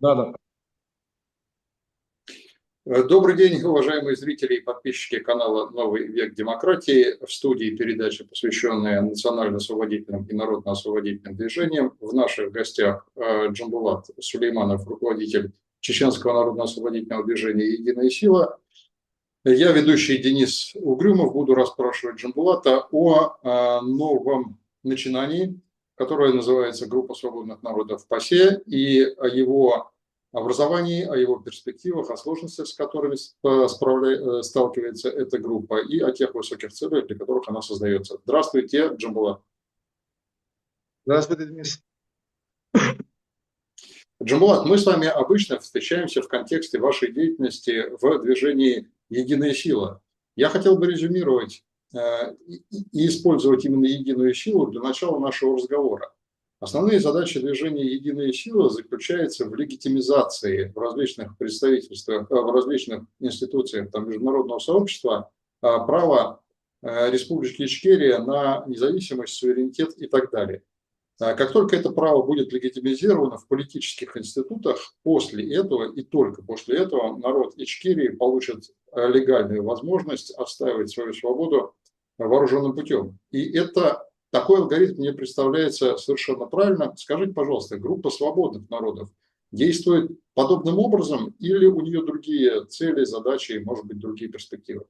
Да, да. Добрый день, уважаемые зрители и подписчики канала «Новый век демократии». В студии передача, посвященная национально-освободительным и народно-освободительным движениям. В наших гостях Джамбулат Сулейманов, руководитель Чеченского народно-освободительного движения «Единая сила». Я, ведущий Денис Угрюмов, буду расспрашивать Джамбулата о новом начинании, которое называется «Группа свободных народов ПАСЕ», и о его образовании, о его перспективах, о сложностях, с которыми сталкивается эта группа, и о тех высоких целях, для которых она создается. Здравствуйте, Джамбулат. Здравствуйте, Денис. Джамбулат, мы с вами обычно встречаемся в контексте вашей деятельности в движении «Единая сила». Я хотел бы резюмировать и использовать именно «Единую силу» для начала нашего разговора. Основные задачи движения «Единая сила» заключаются в легитимизации в различных представительствах, в различных институциях международного сообщества права Республики Ичкерия на независимость, суверенитет и так далее. Как только это право будет легитимизировано в политических институтах, после этого и только после этого народ Ичкерии получит легальную возможность отстаивать свою свободу вооруженным путем. И это такой алгоритм мне представляется совершенно правильно. Скажите, пожалуйста, группа свободных народов действует подобным образом или у нее другие цели, задачи и, может быть, другие перспективы?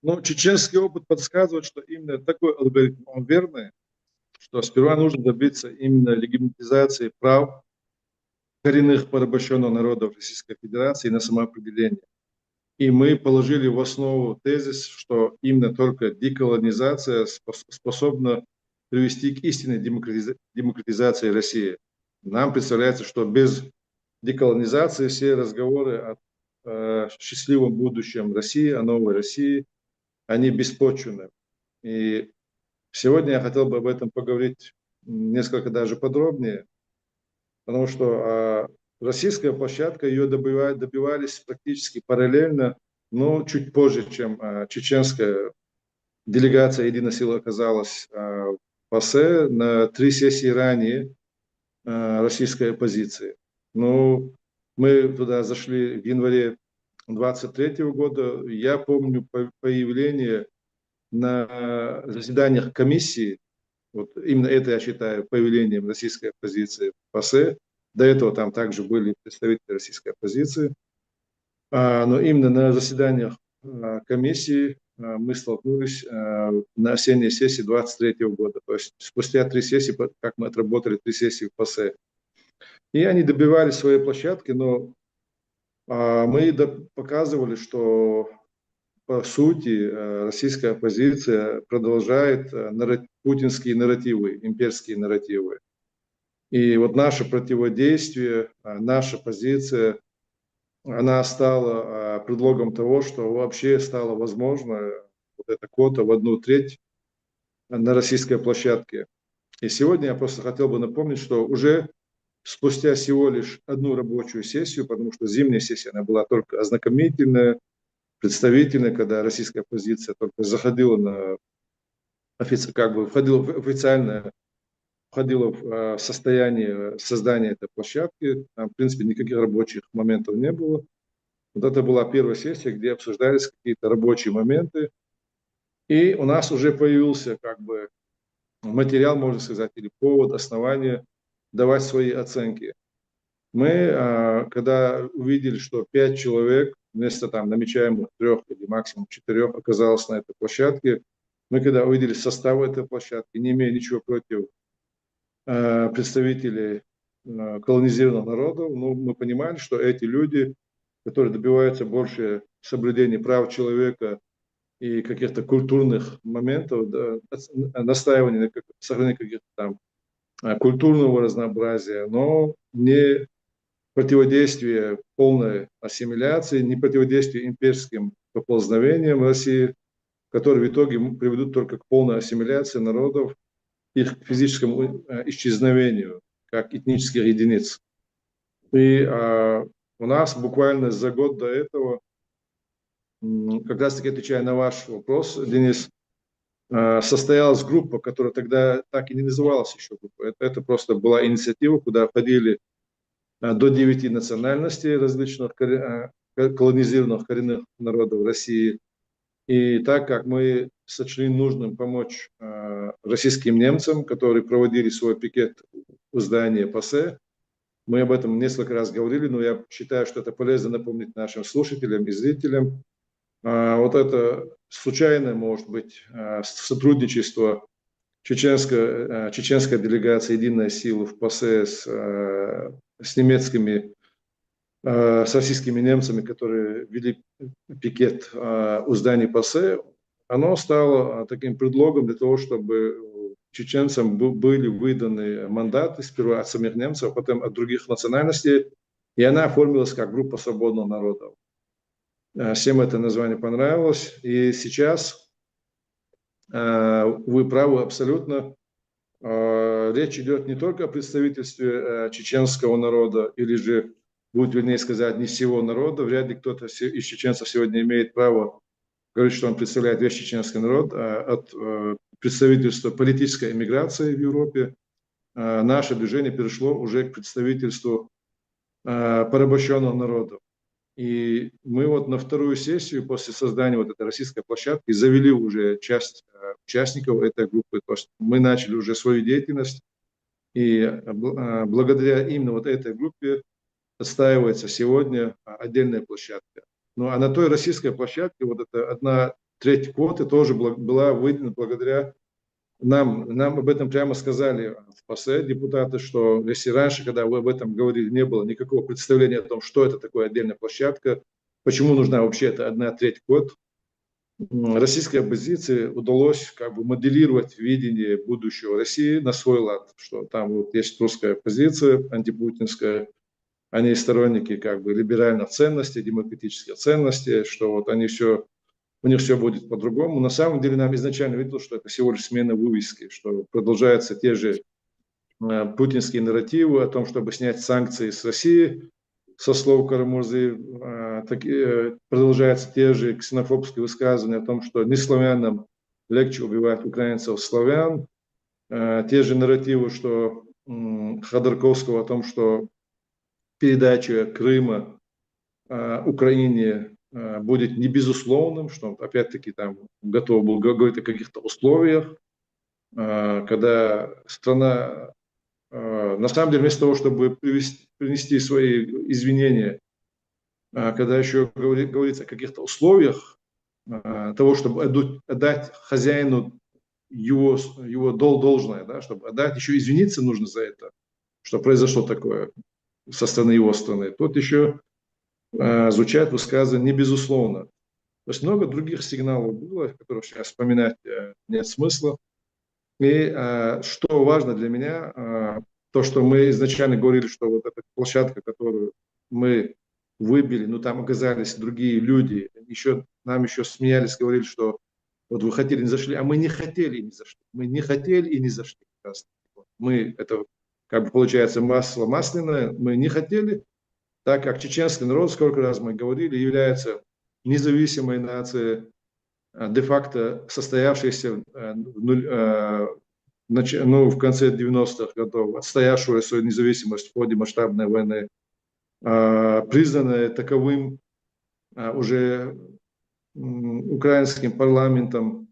Ну, чеченский опыт подсказывает, что именно такой алгоритм, он верный, что сперва нужно добиться именно легитимизации прав коренных порабощенных народов Российской Федерации на самоопределение. И мы положили в основу тезис, что именно только деколонизация способна привести к истинной демократизации России. Нам представляется, что без деколонизации все разговоры о счастливом будущем России, о новой России, они беспочвенны. И сегодня я хотел бы об этом поговорить несколько даже подробнее, потому что российская площадка, ее добивались практически параллельно, но чуть позже, чем чеченская делегация «Единой силы» оказалась в ПАСЕ на 3 сессии ранее российской оппозиции. Но мы туда зашли в январе 23 года. Я помню появление на заседаниях комиссии, вот именно это я считаю появлением российской оппозиции в ПАСЕ. До этого там также были представители российской оппозиции. Но именно на заседаниях комиссии мы столкнулись на осенней сессии 23 года. То есть спустя 3 сессии, как мы отработали 3 сессии в ПАСЕ. И они добивались своей площадки, но мы показывали, что по сути российская оппозиция продолжает путинские нарративы, имперские нарративы. И вот наше противодействие, наша позиция, она стала предлогом того, что вообще стало возможно вот эта квота в 1/3 на российской площадке. И сегодня я просто хотел бы напомнить, что уже спустя всего лишь одну рабочую сессию, потому что зимняя сессия, она была только ознакомительная, представительная, когда российская оппозиция только заходила на как бы входила в официальное, входила в состояние создания этой площадки. Там, в принципе, никаких рабочих моментов не было. Вот это была первая сессия, где обсуждались какие-то рабочие моменты. И у нас уже появился как бы материал, можно сказать, или повод, основание давать свои оценки. Мы, когда увидели, что 5 человек вместо там намечаемых 3 или максимум 4 оказалось на этой площадке, мы когда увидели состав этой площадки, не имея ничего против представителей колонизированных народов, но мы понимали, что эти люди, которые добиваются больше соблюдения прав человека и каких-то культурных моментов, да, настаивания на сохранении каких-то там культурного разнообразия, но не противодействие полной ассимиляции, не противодействие имперским поползновениям России, которые в итоге приведут только к полной ассимиляции народов, их физическому исчезновению как этнических единиц. И у нас буквально за год до этого, как раз таки отвечая на ваш вопрос, Денис, состоялась группа, которая тогда так и не называлась еще группой. Это просто была инициатива, куда входили до 9 национальностей различных колонизированных коренных народов России. И так как мы сочли нужным помочь российским немцам, которые проводили свой пикет у здания ПАСЕ, мы об этом несколько раз говорили, но я считаю, что это полезно напомнить нашим слушателям и зрителям. Вот это случайно, может быть, сотрудничество чеченской делегации «Единая сила» в ПАСЕ с немецкими, с российскими немцами, которые вели пикет у здания ПАСЕ, оно стало таким предлогом для того, чтобы чеченцам были выданы мандаты, сперва от самих немцев, а потом от других национальностей, и она оформилась как группа свободных народов. Всем это название понравилось, и сейчас вы правы абсолютно. Речь идет не только о представительстве чеченского народа, или же, будет вернее сказать, не всего народа. Вряд ли кто-то из чеченцев сегодня имеет право говорить, что он представляет весь чеченский народ. От представительства политической эмиграции в Европе наше движение перешло уже к представительству порабощенных народов. И мы вот на вторую сессию после создания вот этой российской площадки завели уже часть участников этой группы. То есть мы начали уже свою деятельность, и благодаря именно вот этой группе отстаивается сегодня отдельная площадка. Ну а на той российской площадке вот эта 1/3 квоты тоже была выделена благодаря нам. Нам об этом прямо сказали в ПАСЕ депутаты, что если раньше, когда вы об этом говорили, не было никакого представления о том, что это такое отдельная площадка, почему нужна вообще эта 1/3 квот, российской оппозиции удалось как бы моделировать видение будущего России на свой лад, что там вот есть русская оппозиция антипутинская, они сторонники как бы либеральных ценностей, демократических ценностей, что вот они все, у них все будет по-другому. На самом деле нам изначально виделось, что это всего лишь смена вывески, что продолжаются те же путинские нарративы о том, чтобы снять санкции с России, со слов Карамурзы, продолжаются те же ксенофобские высказывания о том, что не славянам легче убивать украинцев славян, те же нарративы, что Ходорковского о том, что передача Крыма Украине будет не безусловным, что он опять-таки там готов был говорить о каких-то условиях, когда страна, на самом деле, вместо того, чтобы принести свои извинения, когда еще говорится о каких-то условиях того, чтобы отдать хозяину его должное, да, чтобы отдать, еще извиниться нужно за это, что произошло такое со стороны его страны. Тут еще звучат высказывания не безусловно. То есть много других сигналов было, которых сейчас вспоминать нет смысла. И что важно для меня, то, что мы изначально говорили, что вот эта площадка, которую мы выбили, ну там оказались другие люди, нам еще смеялись, говорили, что вот вы хотели, не зашли, а мы не хотели и не зашли. Мы не хотели и не зашли. Мы, это как бы получается масло масляное, мы не хотели, так как чеченский народ, сколько раз мы говорили, является независимой нацией, де-факто состоявшейся в конце 90-х годов, отстоявшую свою независимость в ходе масштабной войны, признанная таковым уже украинским парламентом.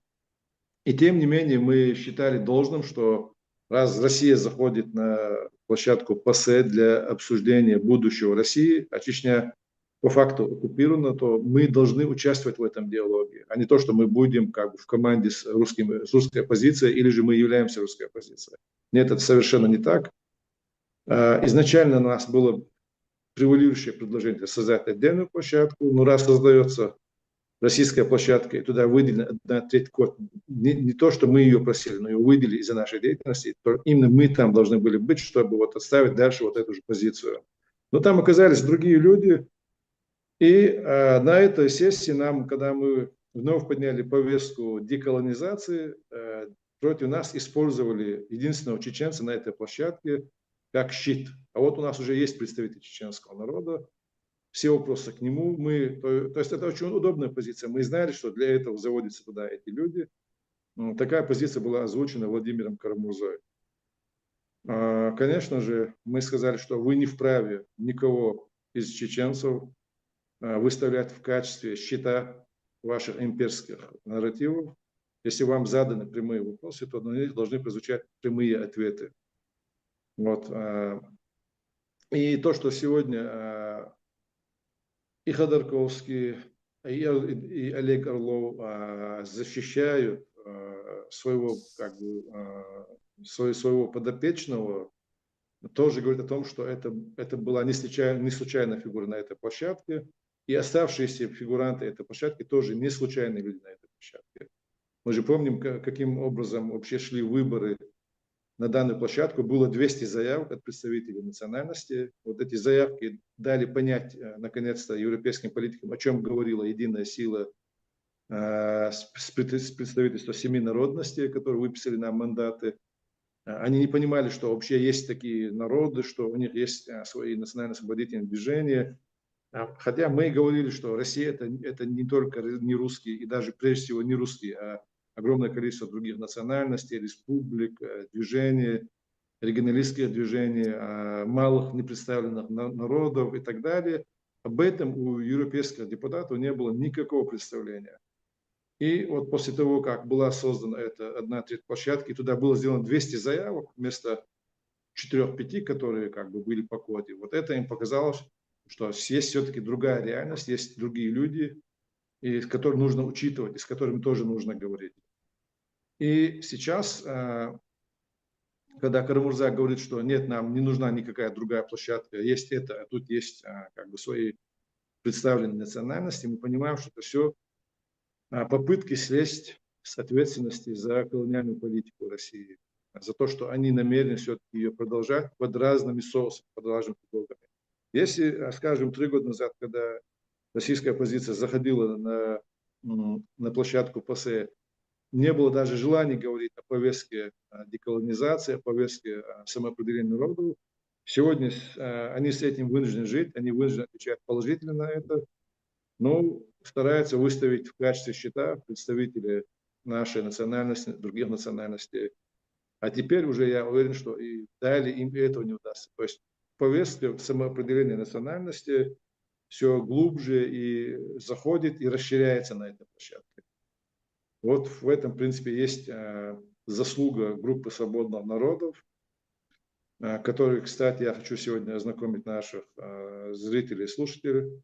И тем не менее мы считали должным, что раз Россия заходит на площадку ПАСЕ для обсуждения будущего России, а Чечня по факту оккупирована, то мы должны участвовать в этом диалоге, а не то, что мы будем как бы в команде с русской оппозицией, или же мы являемся русской оппозицией. Нет, это совершенно не так. Изначально у нас было превалирующее предложение создать отдельную площадку, но раз создается российская площадка, и туда выделена 1/3 квот, не то, что мы ее просили, но ее выделили из-за нашей деятельности, то именно мы там должны были быть, чтобы вот отставить дальше вот эту же позицию. Но там оказались другие люди, и на этой сессии нам, когда мы вновь подняли повестку деколонизации, против нас использовали единственного чеченца на этой площадке как щит. А вот у нас уже есть представитель чеченского народа, все вопросы к нему. То есть это очень удобная позиция. Мы знали, что для этого заводятся туда эти люди. Такая позиция была озвучена Владимиром Карамурзой. Конечно же, мы сказали, что вы не вправе никого из чеченцев выставлять в качестве щита ваших имперских нарративов. Если вам заданы прямые вопросы, то на них должны прозвучать прямые ответы. Вот. И то, что сегодня и Ходорковский, и Олег Орлов защищают своего, своего подопечного, тоже говорит о том, что это была не случайная фигура на этой площадке, и оставшиеся фигуранты этой площадки тоже не случайные люди на этой площадке. Мы же помним, каким образом вообще шли выборы на данную площадку. Было 200 заявок от представителей национальности. Вот эти заявки дали понять, наконец-то, европейским политикам, о чем говорила «Единая сила» с представительства 7 народностей, которые выписали нам мандаты. Они не понимали, что вообще есть такие народы, что у них есть свои национально-освободительные движения. Хотя мы говорили, что Россия это не только не русские, и даже прежде всего не русские, а огромное количество других национальностей, республик, движений, регионалистских движений, малых непредставленных народов и так далее. Об этом у европейских депутатов не было никакого представления. И вот после того, как была создана эта 1/3 площадки, туда было сделано 200 заявок вместо 4-5, которые были по квоте. Вот это им показалось, что есть все-таки другая реальность, есть другие люди, и с которыми нужно учитывать, и с которыми тоже нужно говорить. И сейчас, когда Карамурза говорит, что нет, нам не нужна никакая другая площадка, есть это, а тут есть свои представленные национальности, мы понимаем, что это все попытки слезть с ответственности за колониальную политику России, за то, что они намерены все-таки ее продолжать под разными соусами, под разными предлогами. Если, скажем, 3 года назад, когда российская оппозиция заходила на площадку ПАСЕ, не было даже желания говорить о повестке деколонизации, о повестке самоопределения народов, сегодня они с этим вынуждены жить, они вынуждены отвечать положительно на это, но стараются выставить в качестве щита представителей нашей национальности, других национальностей. А теперь уже я уверен, что и далее им этого не удастся. То есть повестка самоопределения национальности все глубже и заходит, и расширяется на этой площадке. Вот в этом, в принципе, есть заслуга группы свободных народов, которые, кстати, я хочу сегодня ознакомить наших зрителей и слушателей,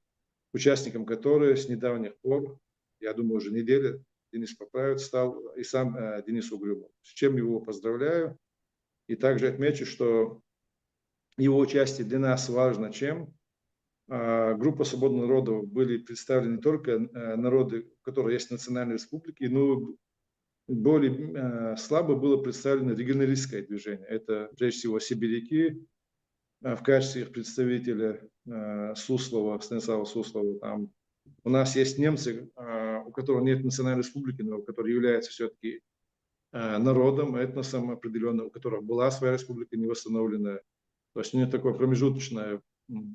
участником которой с недавних пор, я думаю, уже неделя, Денис поправит, стал и сам Денис Угрюмов. С чем его поздравляю. И также отмечу, что его участие для нас важно, чем группа свободных народов были представлены не только народы, у которых есть национальные республики, но более слабо было представлено регионалистское движение. Это прежде всего сибиряки, в качестве их представителя Суслова, Станислава Суслова. Там у нас есть немцы, у которых нет национальной республики, но которые являются все-таки народом, этносом определенным, у которых была своя республика не восстановленная. То есть у них такая промежуточная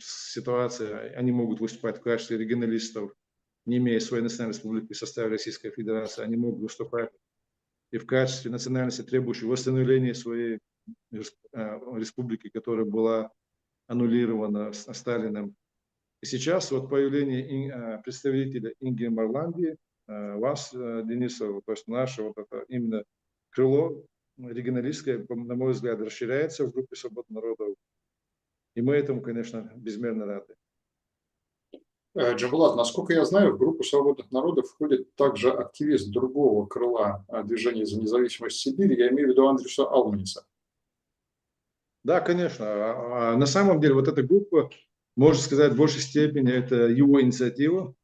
ситуация. Они могут выступать в качестве регионалистов, не имея своей национальной республики в составе Российской Федерации. Они могут выступать и в качестве национальности, требующей восстановления своей республики, которая была аннулирована Сталиным. И сейчас вот появление представителя Ингии Марландии, вас, Денисов, то есть наше вот это именно крыло регионалистское, на мой взгляд, расширяется в группе свободных народов. И мы этому, конечно, безмерно рады. Джамбулат, насколько я знаю, в группу свободных народов входит также активист другого крыла движения за независимость Сибири, я имею в виду Андриса Алманиса. Да, конечно. На самом деле вот эта группа, можно сказать, в большей степени это его инициатива.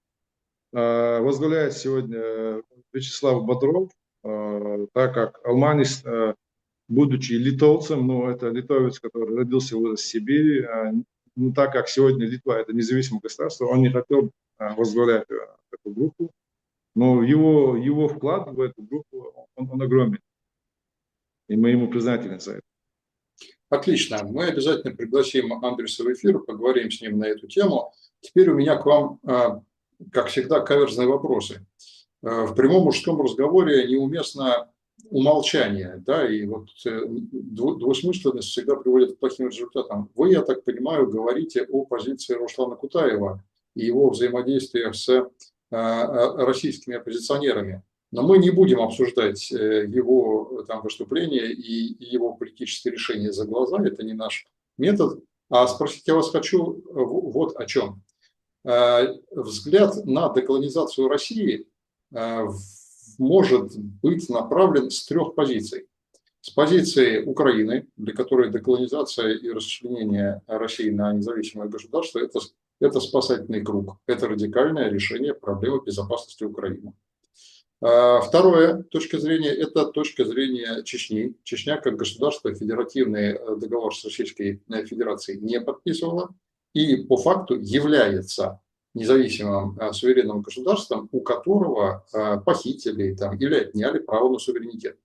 Возглавляет сегодня Вячеслав Бодров, так как Алманис, будучи литовцем, но это литовец, который родился и вырос в Сибири, ну, так как сегодня Литва это независимое государство, он не хотел возглавлять эту группу, но его вклад в эту группу, он огромен, и мы ему признательны за это. Отлично. Мы обязательно пригласим Андреса в эфир, поговорим с ним на эту тему. Теперь у меня к вам, как всегда, каверзные вопросы. В прямом мужском разговоре неуместно умолчание, да, и вот двусмысленность всегда приводит к плохим результатам. Вы, я так понимаю, говорите о позиции Руслана Кутаева и его взаимодействиях с российскими оппозиционерами. Но мы не будем обсуждать его там выступления и его политические решения за глаза, это не наш метод. А спросить я вас хочу вот о чем. Взгляд на деколонизацию России может быть направлен с трех позиций. С позиции Украины, для которой деколонизация и расчленение России на независимое государство – это спасательный круг, это радикальное решение проблемы безопасности Украины. Вторая точка зрения – это точка зрения Чечни. Чечня как государство федеративный договор с Российской Федерацией не подписывала и по факту является независимым суверенным государством, у которого похитили там, или отняли право на суверенитет.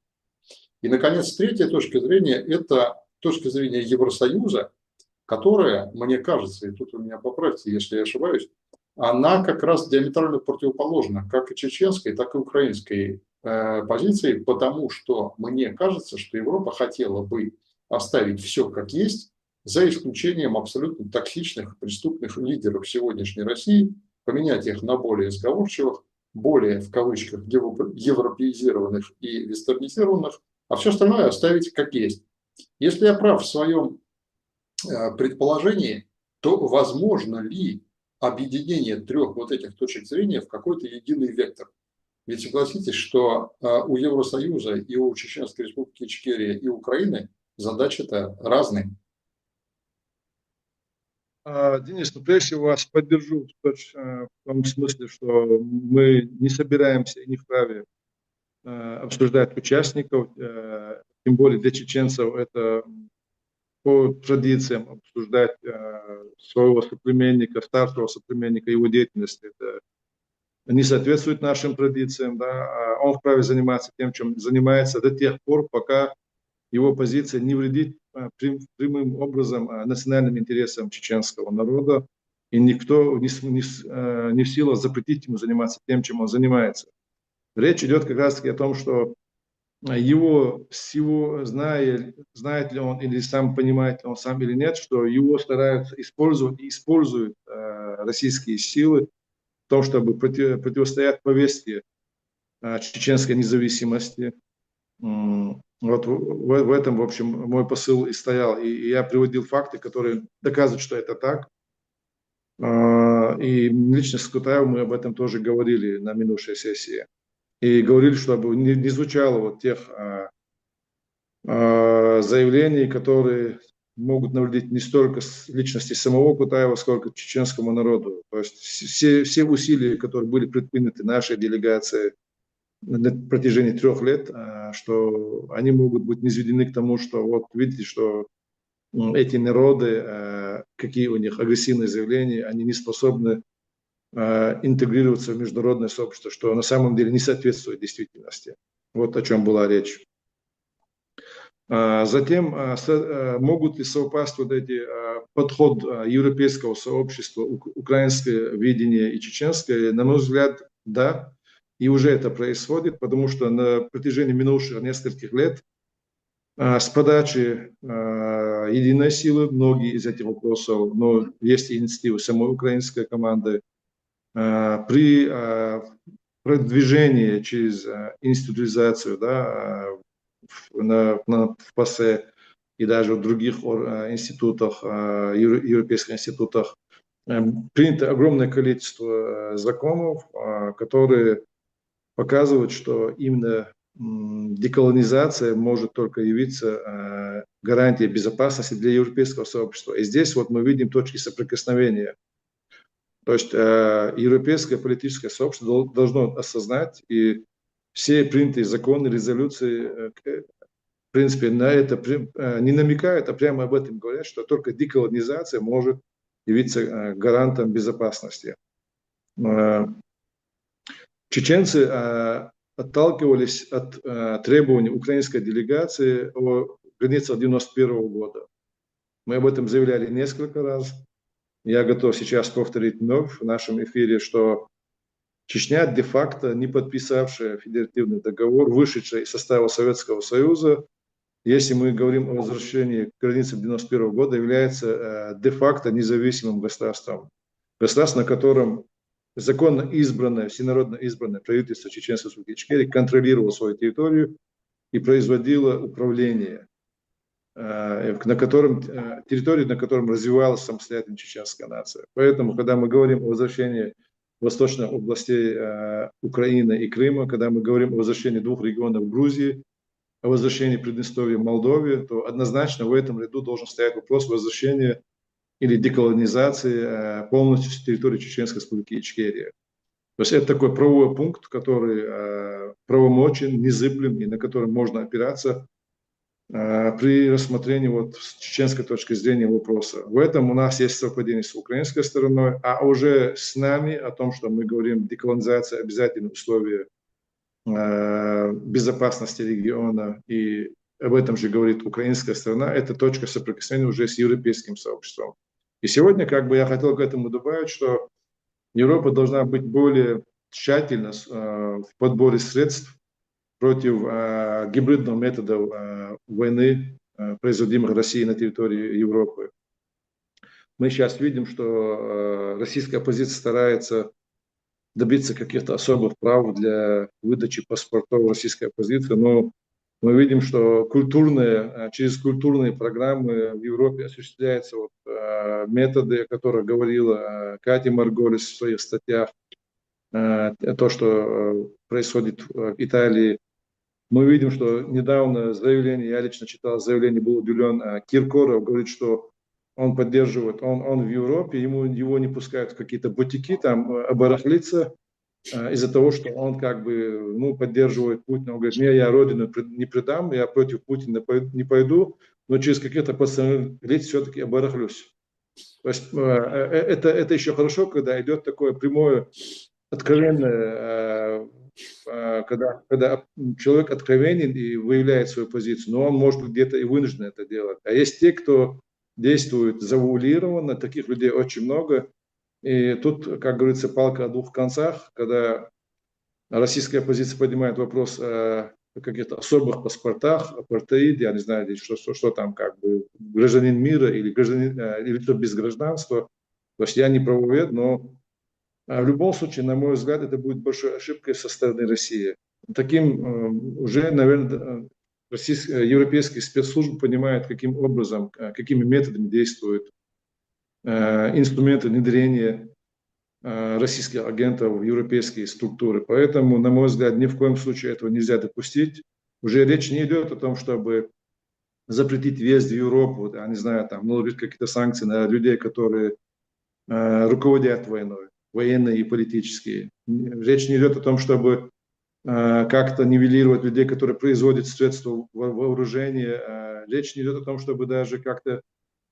И, наконец, третья точка зрения – это точка зрения Евросоюза, которая, мне кажется, и тут вы меня поправьте, если я ошибаюсь, она как раз диаметрально противоположна как и чеченской, так и украинской позиции, потому что мне кажется, что Европа хотела бы оставить все как есть, за исключением абсолютно токсичных преступных лидеров сегодняшней России, поменять их на более сговорчивых, более, в кавычках, европеизированных и вестернизированных, а все остальное оставить как есть. Если я прав в своем предположении, то возможно ли объединение трех вот этих точек зрения в какой-то единый вектор? Ведь согласитесь, что у Евросоюза и у Чеченской Республики Ичкерия и Украины задачи-то разные. Денис, ну, прежде всего вас поддержу в том смысле, что мы не собираемся и не вправе обсуждать участников, тем более для чеченцев это по традициям обсуждать своего соплеменника, старшего соплеменника, его деятельности. Это не соответствует нашим традициям. Да? Он вправе заниматься тем, чем занимается до тех пор, пока его позиция не вредит прямым образом национальным интересам чеченского народа, и никто не в силах запретить ему заниматься тем, чем он занимается. Речь идет как раз-таки о том, что его всего знает ли он или сам понимает ли он сам или нет, что его стараются использовать и используют российские силы в том, чтобы противостоять повестке чеченской независимости. Вот в этом, в общем, мой посыл и стоял. И я приводил факты, которые доказывают, что это так. И лично с Кутаевым мы об этом тоже говорили на минувшей сессии. И говорили, чтобы не звучало вот тех заявлений, которые могут навредить не столько личности самого Кутаева, сколько чеченскому народу. То есть все усилия, которые были предприняты нашей делегацией на протяжении 3 лет, что они могут быть низведены к тому, что вот видите, что эти народы, какие у них агрессивные заявления, они не способны интегрироваться в международное сообщество, что на самом деле не соответствует действительности. Вот о чем была речь. Затем, могут ли совпаствовать эти подход европейского сообщества, украинское видение и чеченское? На мой взгляд, да. И уже это происходит, потому что на протяжении минувших нескольких лет с подачи единой силы многие из этих вопросов, но есть и инициативы самой украинской команды, при продвижении через институализацию, да, в ПАСЕ и даже в других институтах, европейских институтах, принято огромное количество законов, которые показывают, что именно деколонизация может только явиться гарантией безопасности для европейского сообщества. И здесь вот мы видим точки соприкосновения. То есть европейское политическое сообщество должно осознать, и все принятые законы, резолюции, в принципе, на это не намекают, а прямо об этом говорят, что только деколонизация может явиться гарантом безопасности. Чеченцы отталкивались от требований украинской делегации о границах 1991 года. Мы об этом заявляли несколько раз. Я готов сейчас повторить вновь в нашем эфире, что Чечня, де-факто не подписавшая федеративный договор, вышедшая из состава Советского Союза, если мы говорим о возвращении к границам 1991 года, является де-факто независимым государством. Государство, на котором законно избранное, всенародно избранное правительство Чеченской Республики Ичкерия контролировало свою территорию и производило управление, территории, на котором развивалась самостоятельная чеченская нация. Поэтому, когда мы говорим о возвращении восточных областей Украины и Крыма, когда мы говорим о возвращении двух регионов Грузии, о возвращении Приднестровья Молдове, то однозначно в этом ряду должен стоять вопрос возвращения или деколонизации полностью территории Чеченской Республики Ичкерия. То есть это такой правовой пункт, который правомочен, незыблем и на который можно опираться при рассмотрении с чеченской точки зрения вопроса. В этом у нас есть совпадение с украинской стороной, а уже с нами о том, что мы говорим, деколонизация обязательное условие безопасности региона, и об этом же говорит украинская сторона, это точка соприкосновения уже с европейским сообществом. И сегодня я хотел к этому добавить, что Европа должна быть более тщательна в подборе средств против гибридного метода войны, производимых Россией на территории Европы. Мы сейчас видим, что российская оппозиция старается добиться каких-то особых прав для выдачи паспортов российской оппозиции, но мы видим, что через культурные программы в Европе осуществляются методы, о которых говорила Катя Марголис в своих статьях, то, что происходит в Италии. Мы видим, что недавно заявление, я лично читал заявление, был удивлен, Киркоров говорит, что он поддерживает, он в Европе, его не пускают в какие-то бутики, там оборахлиться из-за того, что он поддерживает Путина. Он говорит, я родину не предам, я против Путина не пойду, но через каких-то пацанов лет все-таки оборахлюсь. То есть это еще хорошо, когда идет такое прямое, откровенное, когда человек откровенен и выявляет свою позицию, но он может быть где-то и вынужден это делать. А есть те, кто действует завуалированно, таких людей очень много. И тут, как говорится, палка о двух концах, когда российская оппозиция поднимает вопрос о каких-то особых паспортах, апартеиде, я не знаю, что там, гражданин мира или лицо без гражданства. То есть я не правовед, но в любом случае, на мой взгляд, это будет большой ошибкой со стороны России. Таким уже, наверное, европейские спецслужбы понимают, каким образом, какими методами действуют инструменты внедрения российских агентов в европейские структуры. Поэтому, на мой взгляд, ни в коем случае этого нельзя допустить. Уже речь не идет о том, чтобы запретить въезд в Европу, я не знаю, наложить какие-то санкции на людей, которые руководят войной, военные и политические. Речь не идет о том, чтобы как-то нивелировать людей, которые производят средства вооружения. Речь не идет о том, чтобы даже как-то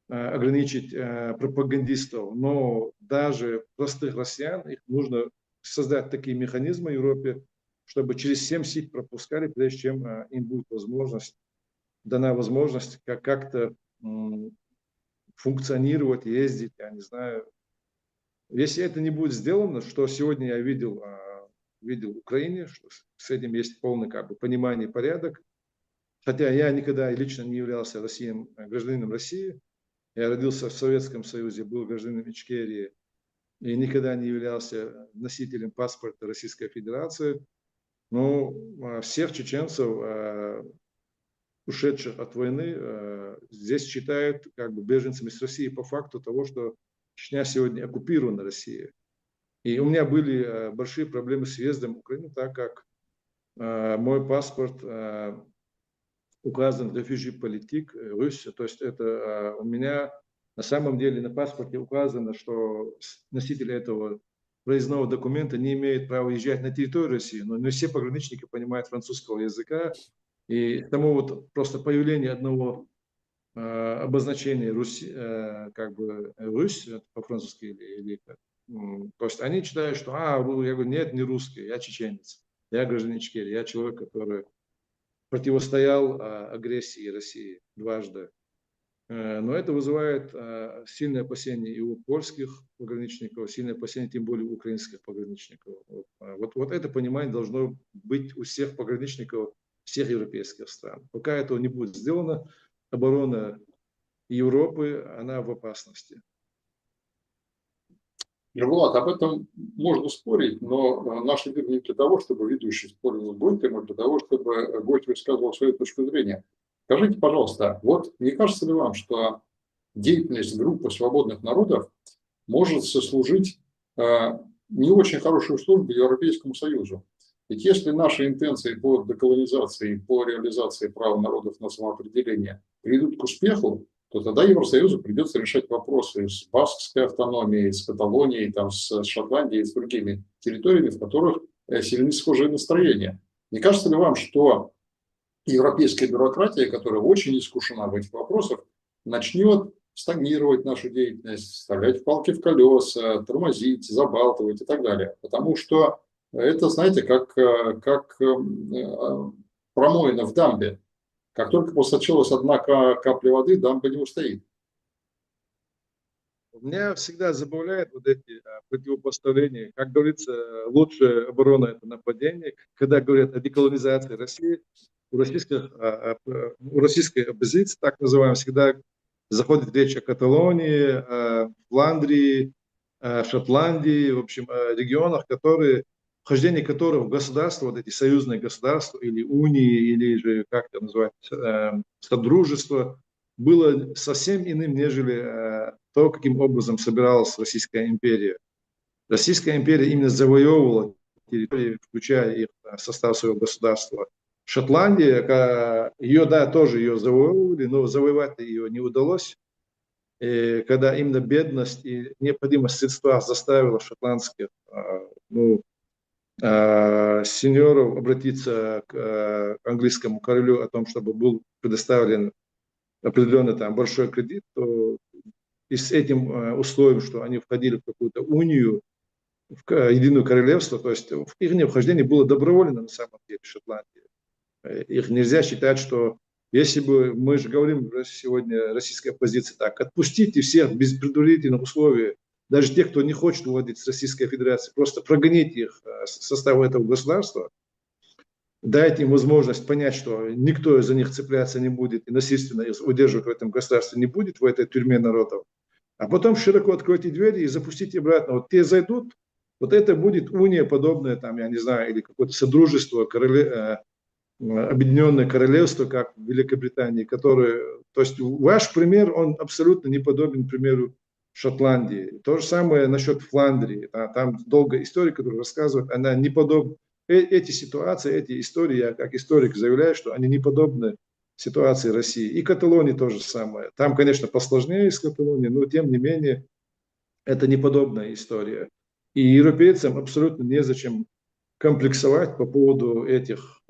ограничить пропагандистов. Но даже простых россиян, их нужно создать такие механизмы в Европе, чтобы через 7 сит пропускали, прежде чем им будет дана возможность как-то функционировать, ездить, я не знаю. Если это не будет сделано, что сегодня я видел в Украине, что с этим есть полное понимание и порядок, хотя я никогда лично не являлся гражданином России, я родился в Советском Союзе, был гражданином Ичкерии и никогда не являлся носителем паспорта Российской Федерации, но всех чеченцев, ушедших от войны, здесь считают беженцами с России по факту того, что Чечня сегодня оккупирована Россией. И у меня были большие проблемы с въездом в Украину, так как мой паспорт указан refugee политик, Русь, то есть это у меня на самом деле на паспорте указано, что носитель этого проездного документа не имеет права езжать на территорию России, но не все пограничники понимают французского языка, и тому просто появление одного обозначение Русь, Русь по-французски то есть они считают, что я говорю, нет, не русский, я чеченец, я гражданин Ичкерии, я человек, который противостоял агрессии России дважды. Но это вызывает сильное опасение и у польских пограничников, сильное опасение тем более у украинских пограничников. Вот это понимание должно быть у всех пограничников всех европейских стран. Пока этого не будет сделано, оборона Европы, она в опасности. Влад, об этом можно спорить, но наш эфир не для того, чтобы ведущий спорил с гостем, а для того, чтобы гость высказывал свою точку зрения. Скажите, пожалуйста, вот не кажется ли вам, что деятельность группы свободных народов может сослужить не очень хорошую службу Европейскому Союзу? Ведь если наши интенции по деколонизации, по реализации права народов на самоопределение приведут к успеху, то тогда Евросоюзу придется решать вопросы с баскской автономией, с Каталонией, там, с Шотландией, с другими территориями, в которых сильны схожие настроения. Не кажется ли вам, что европейская бюрократия, которая очень искушена в этих вопросах, начнет стагнировать нашу деятельность, вставлять палки в колеса, тормозить, забалтывать и так далее? Потому что это, знаете, как промоина в дамбе. Как только просочилась одна капля воды, дамба не устоит. Меня всегда забавляют вот эти противопоставления. Как говорится, лучшая оборона – это нападение. Когда говорят о деколонизации России, у российской оппозиции, так называемой, всегда заходит речь о Каталонии, о Фландрии, о Шотландии, в общем, о регионах, вхождение которых в государство, вот эти союзные государства или унии, или же, как это называется, содружество, было совсем иным, нежели то, каким образом собиралась Российская империя. Российская империя именно завоевывала территории, включая их в состав своего государства. Шотландия, ее, да, тоже ее завоевывали, но завоевать ее не удалось. И когда именно бедность и необходимость средства заставила шотландских сеньоров обратиться к английскому королю о том, чтобы был предоставлен определенный там большой кредит, то и с этим условием, что они входили в какую-то унию, в единое королевство, то есть их вхождение было добровольно на самом деле в Шотландии. Их нельзя считать, что если бы, мы же говорим сегодня, российская оппозиция так, отпустите всех без предварительных условий, даже тех, кто не хочет уводить с Российской Федерации, просто прогоните их с состава этого государства, дайте им возможность понять, что никто из-за них цепляться не будет и насильственно их удерживать в этом государстве не будет, в этой тюрьме народов. А потом широко откройте двери и запустите обратно. Вот те зайдут, вот это будет уния подобная, там, я не знаю, или какое-то содружество, объединенное королевство, как в Великобритании, которое... То есть ваш пример, он абсолютно не подобен примеру Шотландии. То же самое насчет Фландрии. Там долгая история, которую рассказывают, она не подобна. Эти ситуации, эти истории, я как историк заявляю, что они не подобны ситуации России. И Каталонии то же самое. Там, конечно, посложнее с Каталонией, но тем не менее это не подобная история. И европейцам абсолютно незачем комплексовать по поводу этих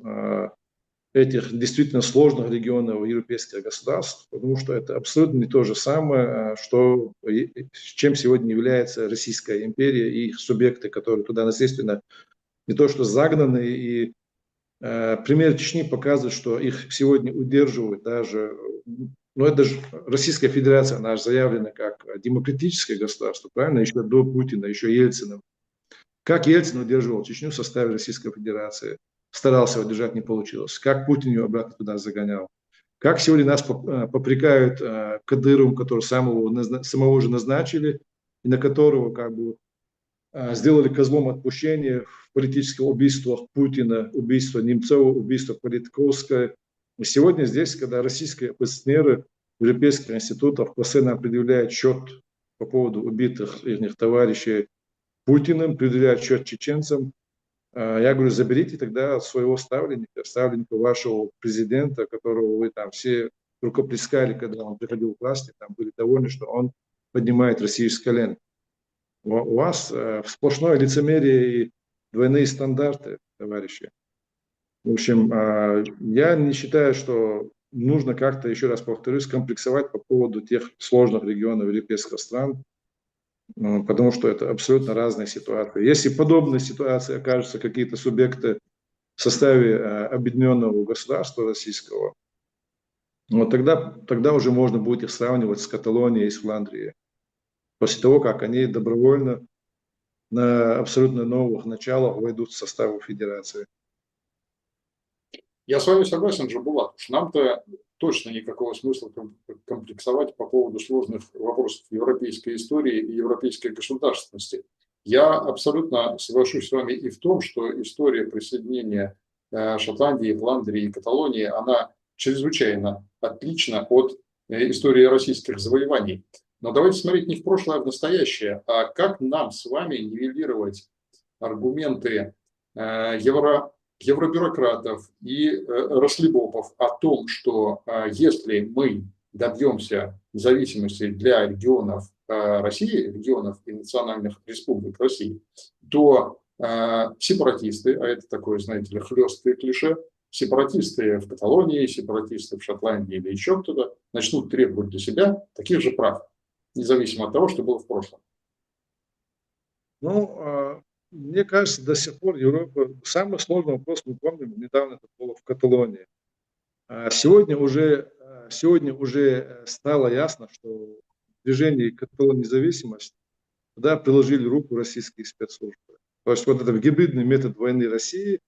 действительно сложных регионов европейских государств, потому что это абсолютно не то же самое, с чем сегодня является Российская империя и их субъекты, которые туда насильственно не то что загнаны. И пример Чечни показывает, что их сегодня удерживают даже... Ну, это же Российская Федерация, она же заявлена как демократическое государство, правильно? Еще до Путина, еще Ельцина. Как Ельцин удерживал Чечню в составе Российской Федерации? Старался удержать, не получилось. Как Путин ее обратно туда загонял? Как сегодня нас попрекают Кадыровым, которого самого же назначили, и на которого как бы сделали козлом отпущения в политических убийствах Путина, убийство Немцова, убийство Политковского. И сегодня здесь, когда российские оппозиционеры в европейских институтах постоянно предъявляют счет по поводу убитых их товарищей Путиным, предъявляют счет чеченцам, я говорю, заберите тогда своего ставленника вашего президента, которого вы там все рукоплескали, когда он приходил к власти, там были довольны, что он поднимает Россию с колен. У вас сплошное лицемерие и двойные стандарты, товарищи. В общем, я не считаю, что нужно как-то, еще раз повторюсь, комплексовать по поводу тех сложных регионов европейских стран, потому что это абсолютно разные ситуации. Если подобные ситуации окажутся какие-то субъекты в составе объединенного государства российского, Вот тогда уже можно будет их сравнивать с Каталонией и с Фландрией. После того, как они добровольно на абсолютно новых началах войдут в состав федерации. Я с вами согласен, Джамбулат, что нам-то точно никакого смысла комплексовать по поводу сложных вопросов европейской истории и европейской государственности. Я абсолютно соглашусь с вами и в том, что история присоединения Шотландии, Фландрии и Каталонии, она чрезвычайно отлична от истории российских завоеваний. Но давайте смотреть не в прошлое, а в настоящее. А как нам с вами нивелировать аргументы евробюрократов и рослибопов о том, что если мы добьемся независимости для регионов России, регионов и национальных республик России, то сепаратисты, а это такое, знаете ли, хлесткое клише, сепаратисты в Каталонии, сепаратисты в Шотландии или еще кто-то начнут требовать для себя таких же прав, независимо от того, что было в прошлом. Ну, мне кажется, до сих пор Европа... Самый сложный вопрос, мы помним, недавно это было в Каталонии. Сегодня уже стало ясно, что в движении Каталонии независимости туда приложили руку российские спецслужбы. То есть вот это гибридный метод войны России.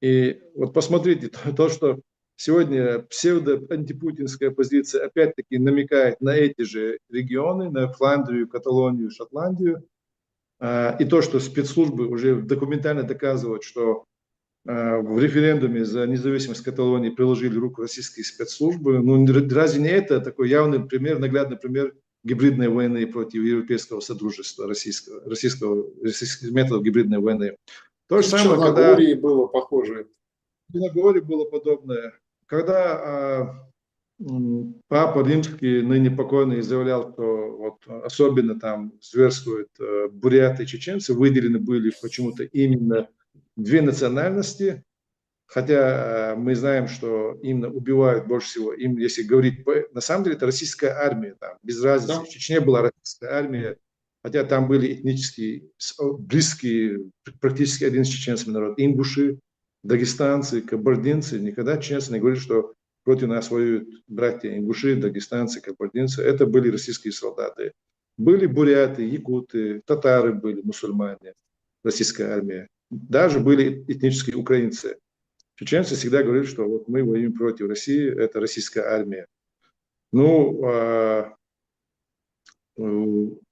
И вот посмотрите, то, что сегодня псевдо-антипутинская оппозиция опять-таки намекает на эти же регионы, на Фландрию, Каталонию, Шотландию. И то, что спецслужбы уже документально доказывают, что в референдуме за независимость Каталонии приложили руку российские спецслужбы. Ну, разве не это такой явный пример, наглядный пример гибридной войны против европейского содружества, российских методов гибридной войны? То же В самое, Черногории было похоже. в Черногории было подобное. Когда Папа Римский, ныне покойный, заявлял, что вот особенно там зверствуют буряты и чеченцы, выделены были почему-то именно две национальности, хотя мы знаем, что именно убивают больше всего, им, если говорить, на самом деле это российская армия, там, без разницы, Да? в Чечне была российская армия, хотя там были этнически близкие, практически один с чеченцами народ, ингуши, дагестанцы, кабардинцы, никогда чеченцы не говорили, что против нас воюют братья ингуши, дагестанцы, кабардинцы, это были российские солдаты. Были буряты, якуты, татары были, мусульмане, российская армия. Даже были этнические украинцы. Чеченцы всегда говорили, что вот мы воюем против России, это российская армия. Ну,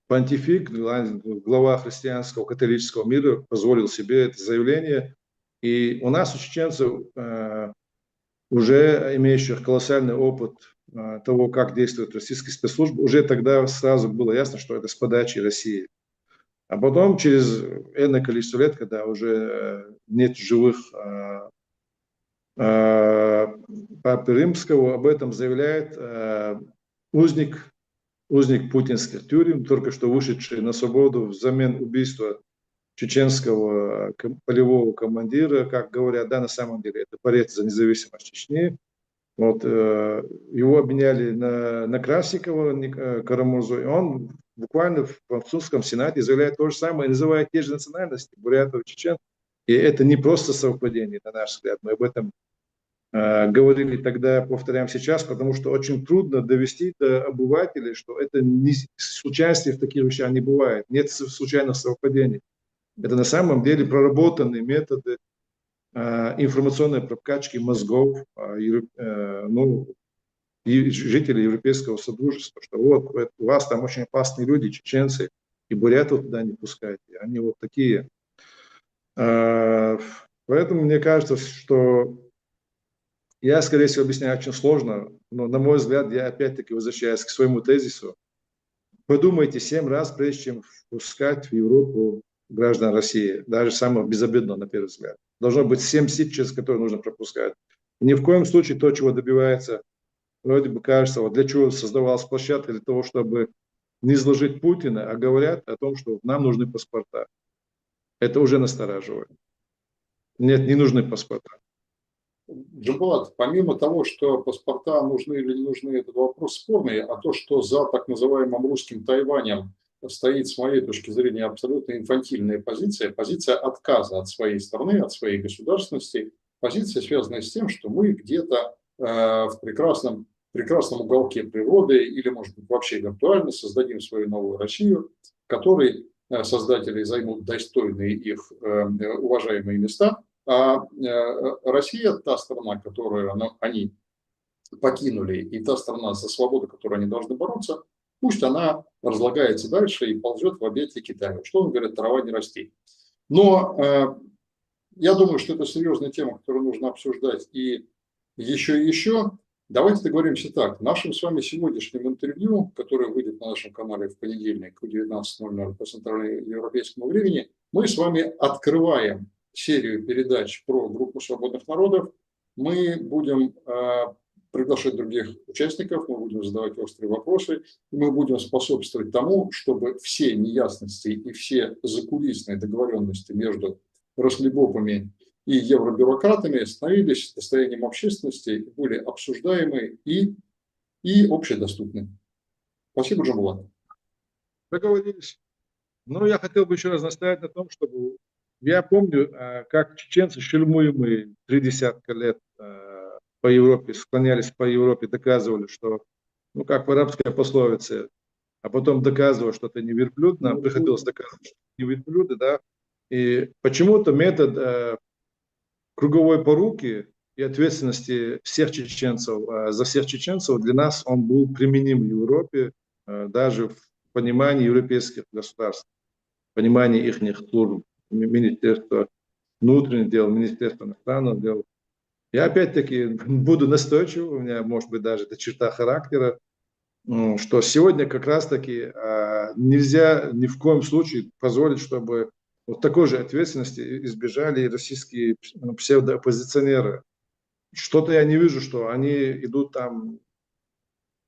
понтифик, глава христианского католического мира, позволил себе это заявление. И у нас, у чеченцев, уже имеющих колоссальный опыт того, как действуют российские спецслужбы, уже тогда сразу было ясно, что это с подачи России. А потом, через энное количество лет, когда уже нет живых Папы Римского, об этом заявляет узник путинских тюрем, только что вышедший на свободу взамен убийства чеченского полевого командира, как говорят, да, на самом деле это борец за независимость Чечни. Вот, его обменяли на Красикова, Карамурзу, и он буквально в французском сенате заявляет то же самое, называет те же национальности, бурятов, чечен. И это не просто совпадение, на наш взгляд, мы об этом говорили тогда, повторяем сейчас, потому что очень трудно довести до обывателей, что это не случайности в таких вещах не бывает, нет случайных совпадений. Это на самом деле проработанные методы информационной прокачки мозгов жителей Европейского Содружества, что вот у вас там очень опасные люди, чеченцы, и бурятов туда не пускайте, они вот такие. Поэтому мне кажется, что я, скорее всего, объясняю очень сложно, но, на мой взгляд, я опять-таки возвращаюсь к своему тезису. Подумайте 7 раз, прежде чем впускать в Европу граждан России, даже самых безобидных, на первый взгляд. Должно быть 7 сит, через которые нужно пропускать. Ни в коем случае то, чего добивается, вроде бы кажется, вот для чего создавалась площадка, для того, чтобы не изложить Путина, а говорят о том, что нам нужны паспорта. Это уже настораживает. Нет, не нужны паспорта. Джамбулат, помимо того, что паспорта нужны или не нужны, этот вопрос спорный, а то, что за так называемым русским Тайванем стоит, с моей точки зрения, абсолютно инфантильная позиция отказа от своей страны, от своей государственности, позиция, связанная с тем, что мы где-то в прекрасном прекрасном уголке природы или, может быть, вообще виртуально создадим свою новую Россию, в которой создатели займут достойные их уважаемые места, а Россия, та страна, которую они покинули, и та страна, за свободу, которой они должны бороться, пусть она разлагается дальше и ползет в объятия Китая. Что он говорит, трава не расти. Но я думаю, что это серьезная тема, которую нужно обсуждать и еще и еще. Давайте договоримся так. Нашим с вами сегодняшним интервью, которое выйдет на нашем канале в понедельник в 19:00 по центральноевропейскому времени, мы с вами открываем серию передач про группу свободных народов. Мы будем приглашать других участников, мы будем задавать острые вопросы, и мы будем способствовать тому, чтобы все неясности и все закулисные договоренности между Рослибопами и евробюрократами становились достоянием общественности, были обсуждаемы и общедоступны. Спасибо, Джамбулат. Договорились. Но я хотел бы еще раз настоять на том, чтобы... Я помню, как чеченцы, шельмуемые 30 лет по Европе, склонялись по Европе, доказывали, что, ну, как в арабской пословице, а потом доказывали, что это не верблюд, нам приходилось доказывать, что это не верблюды, да. И почему-то метод круговой поруки и ответственности всех чеченцев, за всех чеченцев, для нас он был применим в Европе, даже в понимании европейских государств, понимании их служб, Министерства внутренних дел, Министерства иностранных дел. Я опять-таки буду настойчив, у меня может быть даже это черта характера, что сегодня как раз-таки нельзя ни в коем случае позволить, чтобы вот такой же ответственности избежали и российские псевдооппозиционеры. Что-то я не вижу, что они идут там,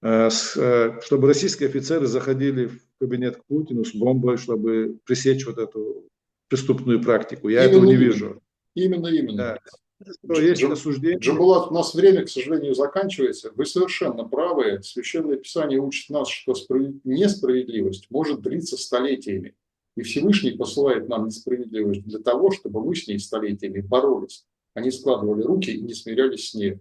чтобы российские офицеры заходили в кабинет к Путину с бомбой, чтобы пресечь вот эту преступную практику. Я этого не вижу. Именно. Да. Есть осуждение. Джамбулат, у нас время, к сожалению, заканчивается. Вы совершенно правы. Священное Писание учит нас, что несправедливость может длиться столетиями. И Всевышний посылает нам несправедливость для того, чтобы мы с ней столетиями боролись. Они складывали руки и не смирялись с ней.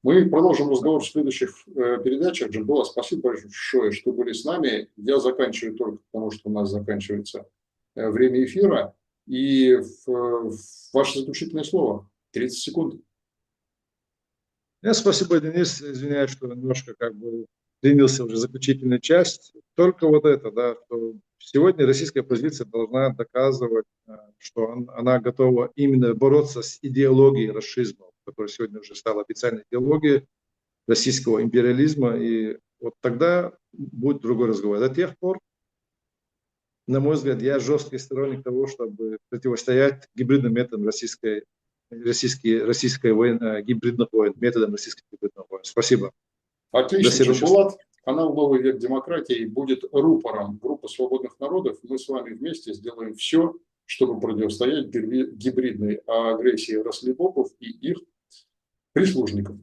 Мы продолжим разговор в следующих передачах. Джамбулат, спасибо большое, что были с нами. Я заканчиваю только потому, что у нас заканчивается время эфира. И ваше заключительное слово. 30 секунд. Спасибо, Денис. Извиняюсь, что немножко как бы длинился уже заключительная часть. Только вот это, да, что сегодня российская оппозиция должна доказывать, что она готова именно бороться с идеологией расизма, которая сегодня уже стала официальной идеологией российского империализма. И вот тогда будет другой разговор. До тех пор, на мой взгляд, я жесткий сторонник того, чтобы противостоять гибридным методам российской войны, гибридных войн, методом российских гибридных войн. Спасибо. Отлично, Джамбулат. Канал «Новый век демократии» будет рупором группы свободных народов. Мы с вами вместе сделаем все, чтобы противостоять гибридной агрессии рослибопов и их прислужников.